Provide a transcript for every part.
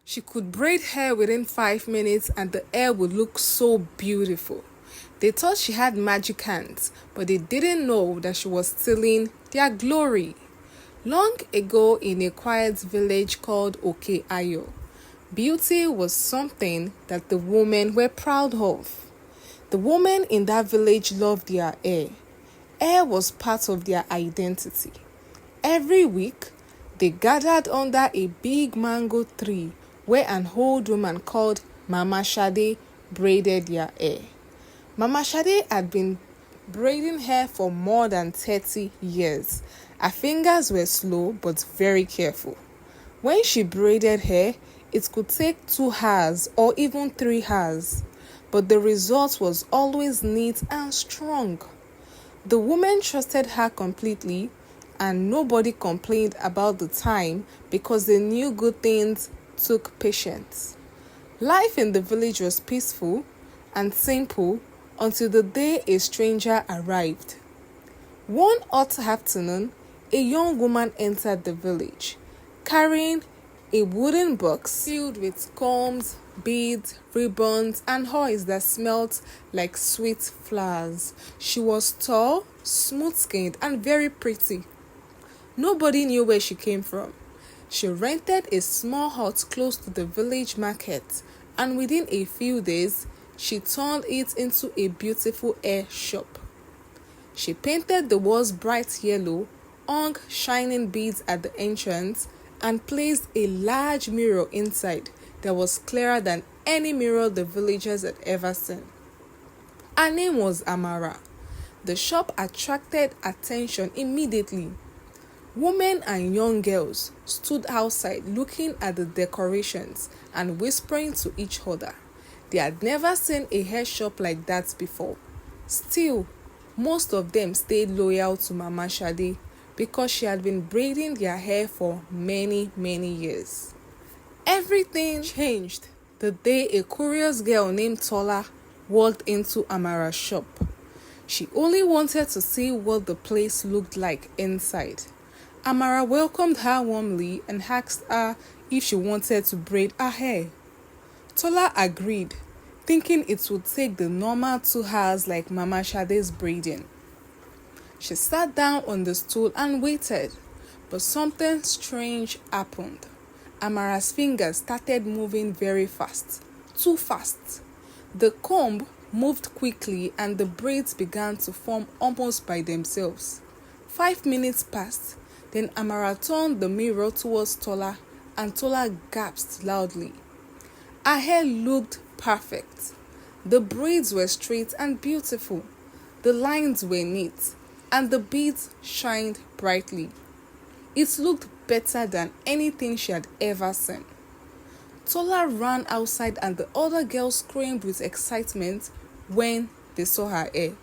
She could braid hair within 5 minutes and the hair would look so beautiful. They thought she had magic hands, but they didn't know that she was stealing their glory. Long ago in a quiet village called Ayo, beauty was something that the women were proud of. The women in that village loved their hair. Hair was part of their identity. Every week, they gathered under a big mango tree where an old woman called Mama Shade braided their hair. Mama Shade had been braiding hair for more than 30 years. Her fingers were slow but very careful. When she braided hair, it could take 2 hours or even 3 hours, but the result was always neat and strong. The woman trusted her completely, and nobody complained about the time because they knew good things took patience. Life in the village was peaceful and simple until the day a stranger arrived. One hot afternoon, a young woman entered the village, carrying a wooden box filled with combs, beads, ribbons, and oils that smelled like sweet flowers. She was tall, smooth-skinned, and very pretty. Nobody knew where she came from. She rented a small hut close to the village market, and within a few days, she turned it into a beautiful hair shop. She painted the walls bright yellow, hung shining beads at the entrance, and placed a large mirror inside that was clearer than any mirror the villagers had ever seen. Her name was Amara. The shop attracted attention immediately. Women and young girls stood outside looking at the decorations and whispering to each other. They had never seen a hair shop like that before. Still, most of them stayed loyal to Mama Shade because she had been braiding their hair for many, many years. Everything changed the day a curious girl named Tola walked into Amara's shop. She only wanted to see what the place looked like inside. Amara welcomed her warmly and asked her if she wanted to braid her hair. Tola agreed, thinking it would take the normal 2 hours like Mama Shade's braiding. She sat down on the stool and waited, but something strange happened. Amara's fingers started moving very fast, too fast. The comb moved quickly and the braids began to form almost by themselves. 5 minutes passed, then Amara turned the mirror towards Tola and Tola gasped loudly. Her hair looked perfect. The braids were straight and beautiful. The lines were neat and the beads shined brightly. It looked better than anything she had ever seen. Tola ran outside and the other girls screamed with excitement when they saw her hair.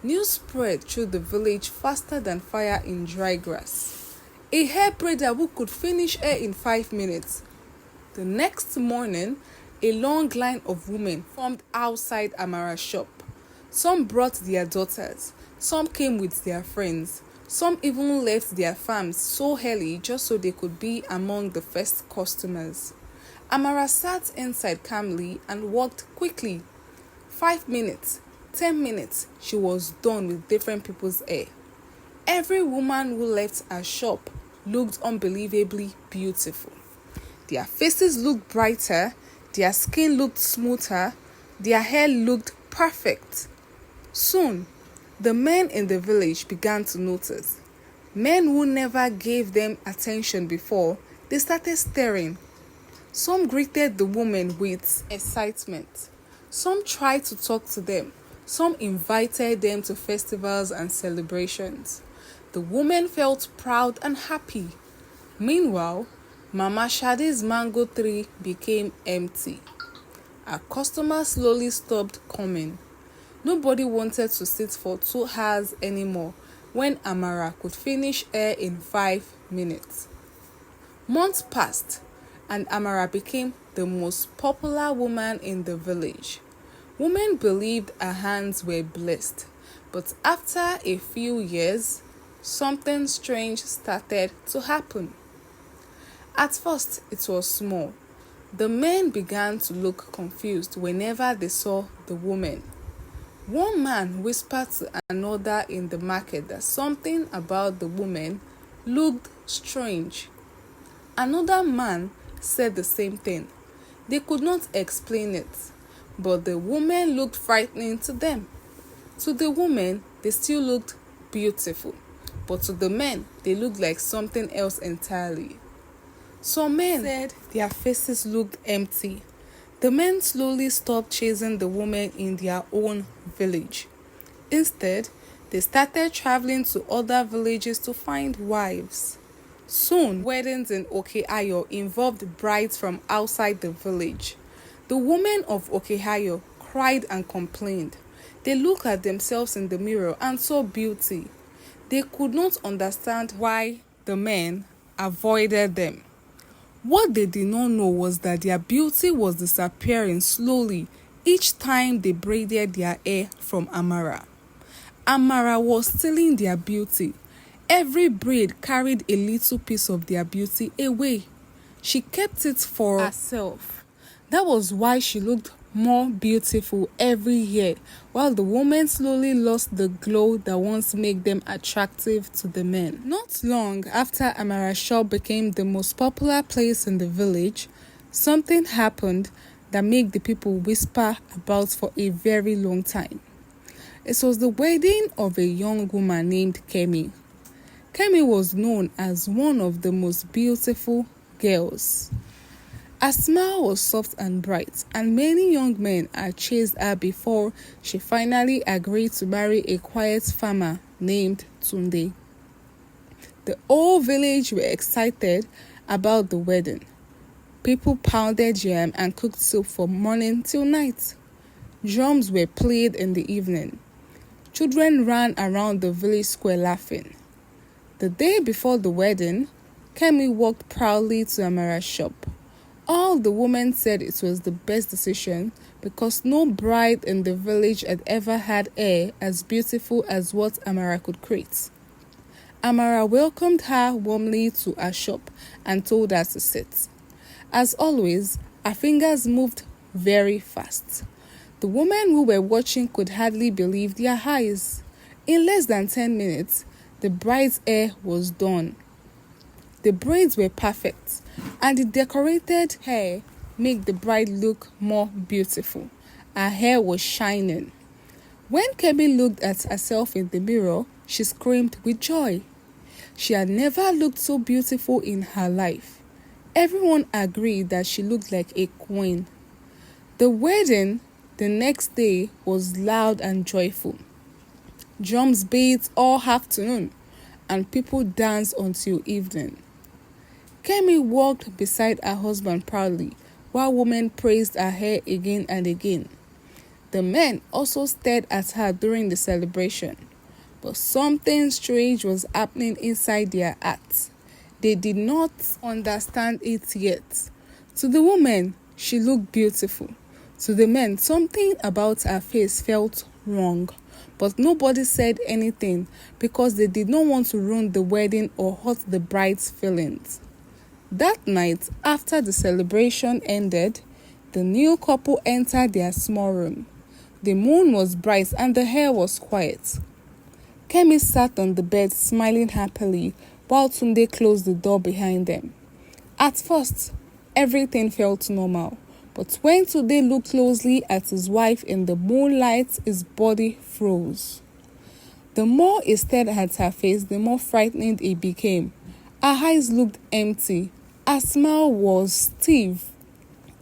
News spread through the village faster than fire in dry grass. A hair braider who could finish hair in 5 minutes. The next morning, a long line of women formed outside Amara's shop. Some brought their daughters, some came with their friends, some even left their farms so early just so they could be among the first customers. Amara sat inside calmly and worked quickly. 5 minutes, 10 minutes, she was done with different people's hair. Every woman who left her shop looked unbelievably beautiful. Their faces looked brighter, their skin looked smoother, their hair looked perfect. Soon, the men in the village began to notice. Men who never gave them attention before, they started staring. Some greeted the women with excitement. Some tried to talk to them. Some invited them to festivals and celebrations. The women felt proud and happy. Meanwhile, Mama Shade's mango tree became empty. Her customers slowly stopped coming. Nobody wanted to sit for 2 hours anymore when Amara could finish hair in 5 minutes. Months passed and Amara became the most popular woman in the village. Women believed her hands were blessed, but after a few years, something strange started to happen. At first, it was small. The men began to look confused whenever they saw the woman. One man whispered to another in the market that something about the woman looked strange. Another man said the same thing. They could not explain it, but the woman looked frightening to them. To the woman, they still looked beautiful, but to the men, they looked like something else entirely. Some men said their faces looked empty. The men slowly stopped chasing the woman in their own village. Instead, they started traveling to other villages to find wives. Soon, weddings in Okeayo involved brides from outside the village. The women of Okeayo cried and complained. They looked at themselves in the mirror and saw beauty. They could not understand why the men avoided them. What they did not know was that their beauty was disappearing slowly each time they braided their hair from Amara. Amara was stealing their beauty. Every braid carried a little piece of their beauty away. She kept it for herself. That was why she looked more beautiful every year, while the women slowly lost the glow that once made them attractive to the men. Not long after Amara's shop became the most popular place in the village, something happened that made the people whisper about for a very long time. It was the wedding of a young woman named Kemi. Kemi was known as one of the most beautiful girls. Her smile was soft and bright, and many young men had chased her before she finally agreed to marry a quiet farmer named Tunde. The whole village were excited about the wedding. People pounded jam and cooked soup from morning till night. Drums were played in the evening. Children ran around the village square laughing. The day before the wedding, Kemi walked proudly to Amara's shop. All the women said it was the best decision because no bride in the village had ever had hair as beautiful as what Amara could create. Amara welcomed her warmly to her shop and told her to sit. As always, her fingers moved very fast. The women who were watching could hardly believe their eyes. In less than 10 minutes, the bride's hair was done. The braids were perfect, and the decorated hair made the bride look more beautiful. Her hair was shining. When Kemi looked at herself in the mirror, she screamed with joy. She had never looked so beautiful in her life. Everyone agreed that she looked like a queen. The wedding the next day was loud and joyful. Drums beat all afternoon, and people danced until evening. Kemi walked beside her husband proudly, while women praised her hair again and again. The men also stared at her during the celebration, but something strange was happening inside their hearts. They did not understand it yet. To the women, she looked beautiful. To the men, something about her face felt wrong, but nobody said anything because they did not want to ruin the wedding or hurt the bride's feelings. That night, after the celebration ended, the new couple entered their small room. The moon was bright and the hair was quiet. Kemi sat on the bed smiling happily while Tunde closed the door behind them. At first, everything felt normal, but when Tunde looked closely at his wife in the moonlight, his body froze. The more he stared at her face, the more frightened it became. Her eyes looked empty. Her smile was stiff.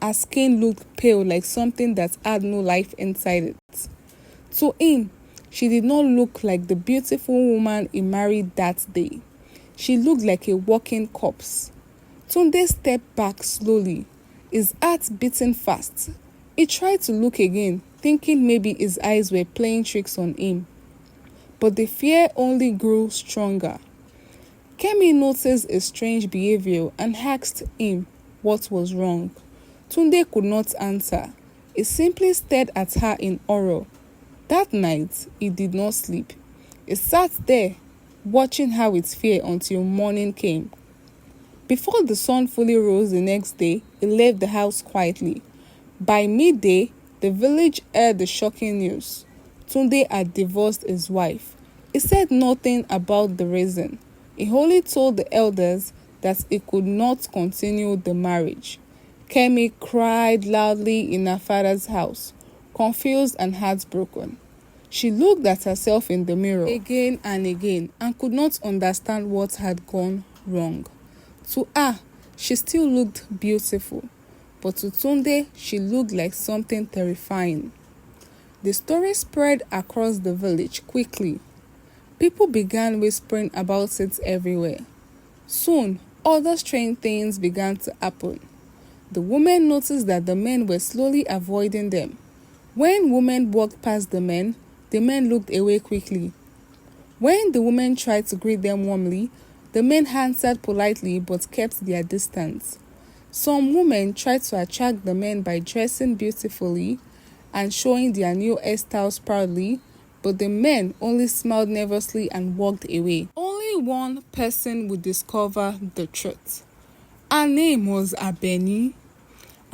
Her skin looked pale like something that had no life inside it. To him, she did not look like the beautiful woman he married that day. She looked like a walking corpse. Tunde stepped back slowly, his heart beating fast. He tried to look again, thinking maybe his eyes were playing tricks on him. But the fear only grew stronger. Kemi noticed his strange behavior and asked him what was wrong. Tunde could not answer. He simply stared at her in horror. That night, he did not sleep. He sat there, watching her with fear until morning came. Before the sun fully rose the next day, he left the house quietly. By midday, the village heard the shocking news. Tunde had divorced his wife. He said nothing about the reason. He only told the elders that he could not continue the marriage. Kemi cried loudly in her father's house, confused and heartbroken. She looked at herself in the mirror again and again and could not understand what had gone wrong. To her, she still looked beautiful, but to Tunde, she looked like something terrifying. The story spread across the village quickly. People began whispering about it everywhere. Soon, other strange things began to happen. The women noticed that the men were slowly avoiding them. When women walked past the men looked away quickly. When the women tried to greet them warmly, the men answered politely but kept their distance. Some women tried to attract the men by dressing beautifully and showing their new hairstyles proudly, but the men only smiled nervously and walked away. Only one person would discover the truth. Her name was Abeni.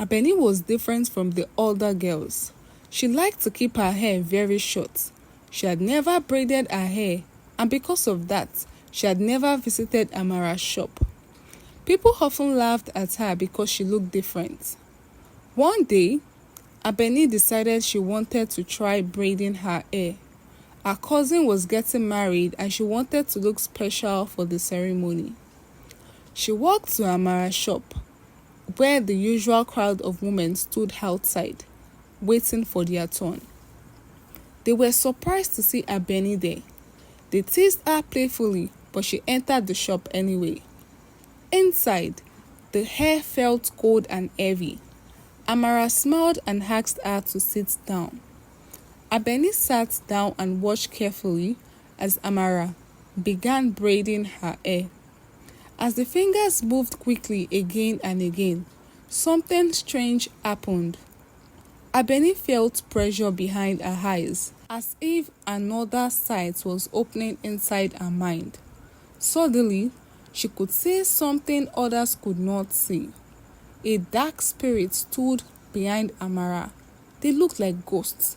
Abeni was different from the older girls. She liked to keep her hair very short. She had never braided her hair, and because of that, she had never visited Amara's shop. People often laughed at her because she looked different. One day, Abeni decided she wanted to try braiding her hair. Her cousin was getting married and she wanted to look special for the ceremony. She walked to Amara's shop, where the usual crowd of women stood outside, waiting for their turn. They were surprised to see Abeni there. They teased her playfully, but she entered the shop anyway. Inside, the hair felt cold and heavy. Amara smiled and asked her to sit down. Abeni sat down and watched carefully as Amara began braiding her hair. As the fingers moved quickly again and again, something strange happened. Abeni felt pressure behind her eyes, as if another sight was opening inside her mind. Suddenly, she could see something others could not see. A dark spirit stood behind Amara. They looked like ghosts.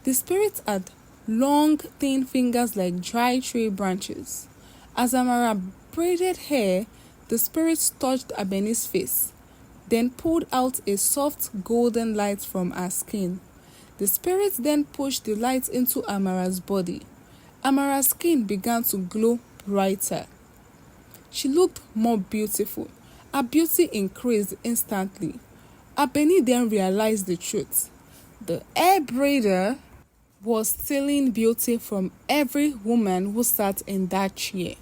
The spirit had long, thin fingers like dry tree branches. As Amara braided hair, the spirit touched Abeni's face, then pulled out a soft golden light from her skin. The spirit then pushed the light into Amara's body. Amara's skin began to glow brighter. She looked more beautiful. Her beauty increased instantly. Abeni then realized the truth. The hair braider was stealing beauty from every woman who sat in that chair.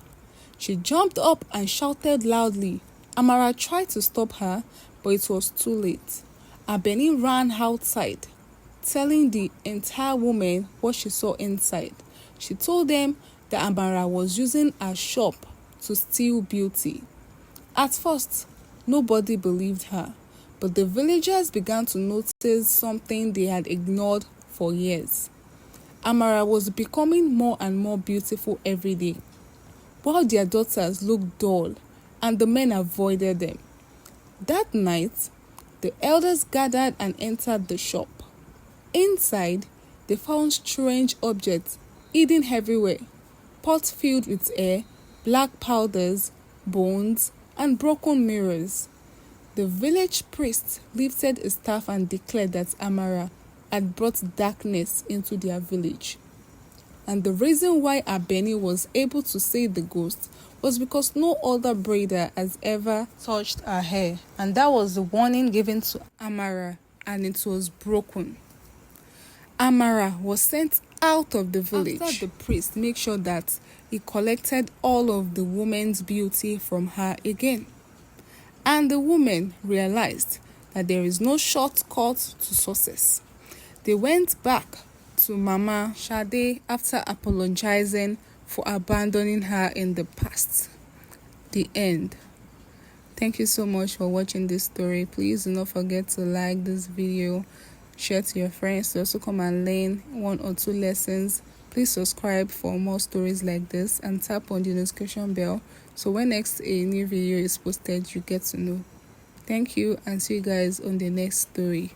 She jumped up and shouted loudly. Amara tried to stop her, but it was too late. Abeni ran outside, telling the entire woman what she saw inside. She told them that Amara was using her shop to steal beauty. At first, nobody believed her, but the villagers began to notice something they had ignored for years. Amara was becoming more and more beautiful every day, while their daughters looked dull and the men avoided them. That night, the elders gathered and entered the shop. Inside, they found strange objects hidden everywhere, pots filled with hair, black powders, bones, and broken mirrors. The village priest lifted his staff and declared that Amara had brought darkness into their village. And the reason why Abeni was able to see the ghost was because no other braider has ever touched her hair. And that was the warning given to Amara, and it was broken. Amara was sent out of the village after the priest made sure that he collected all of the woman's beauty from her again. And the women realized that there is no shortcut to success. They went back to Mama Shade after apologizing for abandoning her in the past. The end. Thank you so much for watching this story. Please do not forget to like this video, share to your friends to also come and learn 1 or 2 lessons Please subscribe for more stories like this and tap on the notification bell so when next a new video is posted, you get to know. Thank you and see you guys on the next story.